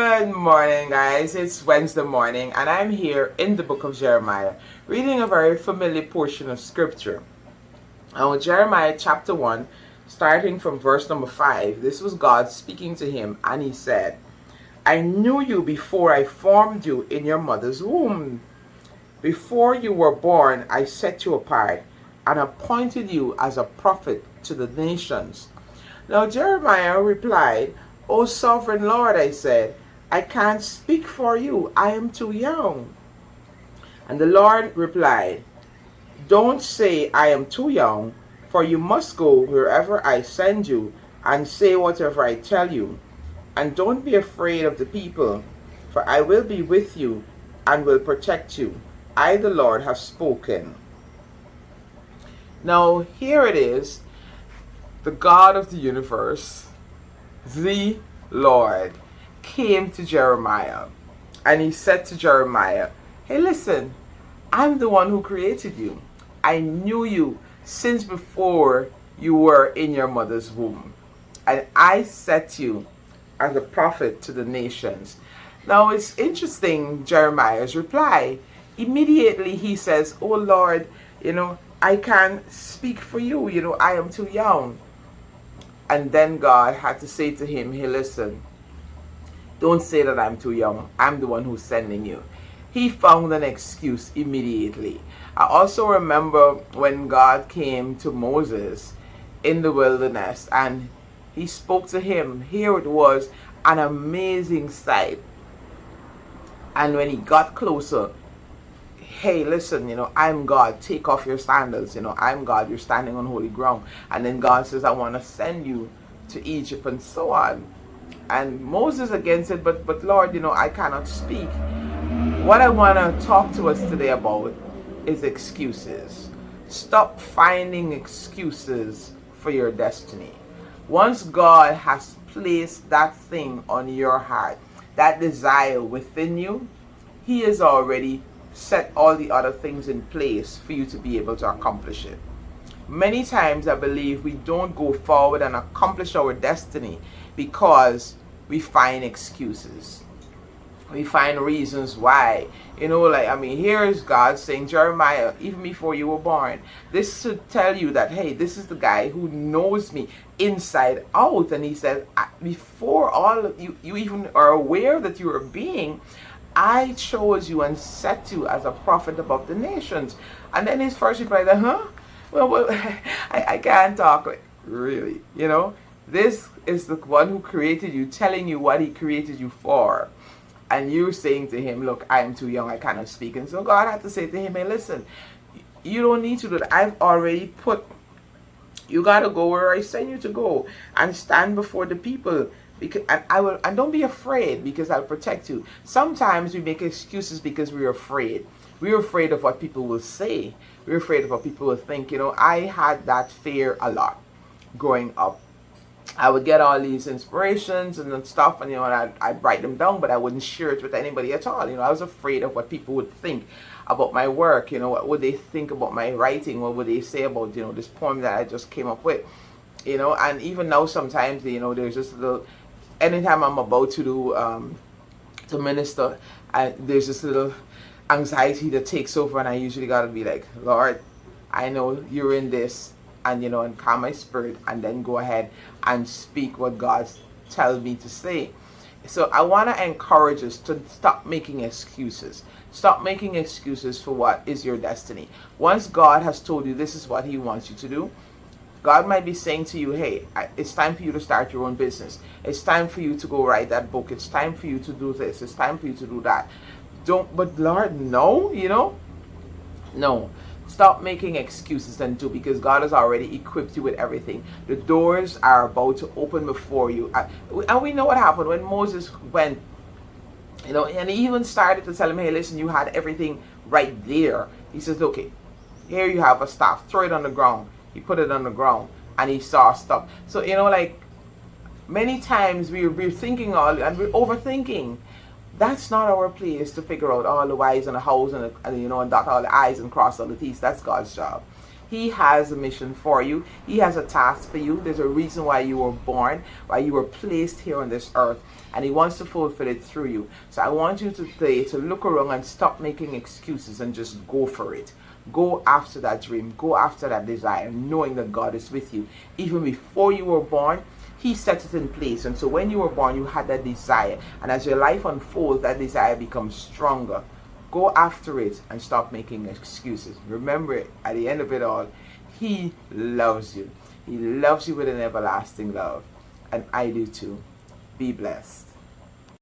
Good morning, guys. It's Wednesday morning, and I'm here in the book of Jeremiah, reading a very familiar portion of scripture. Now, Jeremiah chapter 1, starting from verse number 5, this was God speaking to him, and he said, I knew you before I formed you in your mother's womb. Before you were born, I set you apart and appointed you as a prophet to the nations. Now Jeremiah replied, O sovereign Lord, I said, I can't speak for you. I am too young. And the Lord replied, Don't say I am too young, for you must go wherever I send you and say whatever I tell you. And don't be afraid of the people, for I will be with you and will protect you. I, the Lord, have spoken. Now here it is, the God of the universe, the Lord, came to Jeremiah, and he said to Jeremiah, hey, listen, I'm the one who created you. I knew you since before you were in your mother's womb, and I set you as a prophet to the nations. Now it's interesting, Jeremiah's reply. Immediately he says, oh Lord, I can't speak for you, I am too young. And then God had to say to him, hey, listen, don't say that I'm too young. I'm the one who's sending you. He found an excuse immediately. I also remember when God came to Moses in the wilderness and he spoke to him. Here it was, an amazing sight. And when he got closer, hey, listen, I'm God. Take off your sandals. I'm God. You're standing on holy ground. And then God says, I want to send you to Egypt and so on. And Moses again said, but Lord, I cannot speak. What I want to talk to us today about is excuses. Stop finding excuses for your destiny. Once God has placed that thing on your heart, that desire within you, He has already set all the other things in place for you to be able to accomplish it. Many times I believe we don't go forward and accomplish our destiny because we find excuses. We find reasons why. Here is God saying, Jeremiah, even before you were born, this should tell you that, hey, this is the guy who knows me inside out. And he said, before all of you even are aware that you are a being, I chose you and set you as a prophet above the nations. And then his first reply, well, I can't talk like, really, This is the one who created you, telling you what he created you for. And you saying to him, look, I am too young, I cannot speak. And so God had to say to him, hey, listen, you don't need to do that. I've already you got to go where I send you to go and stand before the people. And don't be afraid, because I'll protect you. Sometimes we make excuses because we're afraid. We're afraid of what people will say. We're afraid of what people will think. I had that fear a lot growing up. I would get all these inspirations and stuff, and I'd write them down, but I wouldn't share it with anybody at all. I was afraid of what people would think about my work. What would they think about my writing? What would they say about this poem that I just came up with? And even now sometimes there's just a little. Anytime I'm about to do to minister, there's this little anxiety that takes over, and I usually gotta be like, Lord, I know you're in this, and calm my spirit, and then go ahead and speak what God tells me to say. So I want to encourage us to stop making excuses. Stop making excuses for what is your destiny. Once God has told you this is what He wants you to do, God might be saying to you, hey, it's time for you to start your own business. It's time for you to go write that book. It's time for you to do this. It's time for you to do that. But Lord, no, no. Stop making excuses and do, because God has already equipped you with everything. The doors are about to open before you. And we know what happened when Moses went, and he even started to tell him, hey, listen, you had everything right there. He says, okay, here you have a staff. Throw it on the ground. He put it on the ground and he saw stuff. So, many times we're thinking and we're overthinking. That's not our place to figure out all the whys and the hows and dot all the I's and cross all the T's. That's God's job. He has a mission for you. He has a task for you. There's a reason why you were born, why you were placed here on this earth, and He wants to fulfill it through you. So I want you today to look around and stop making excuses and just go for it. Go after that dream. Go after that desire, knowing that God is with you. Even before you were born, He set it in place. And so when you were born, you had that desire. And as your life unfolds, that desire becomes stronger. Go after it and stop making excuses. Remember, at the end of it all, He loves you. He loves you with an everlasting love. And I do too. Be blessed.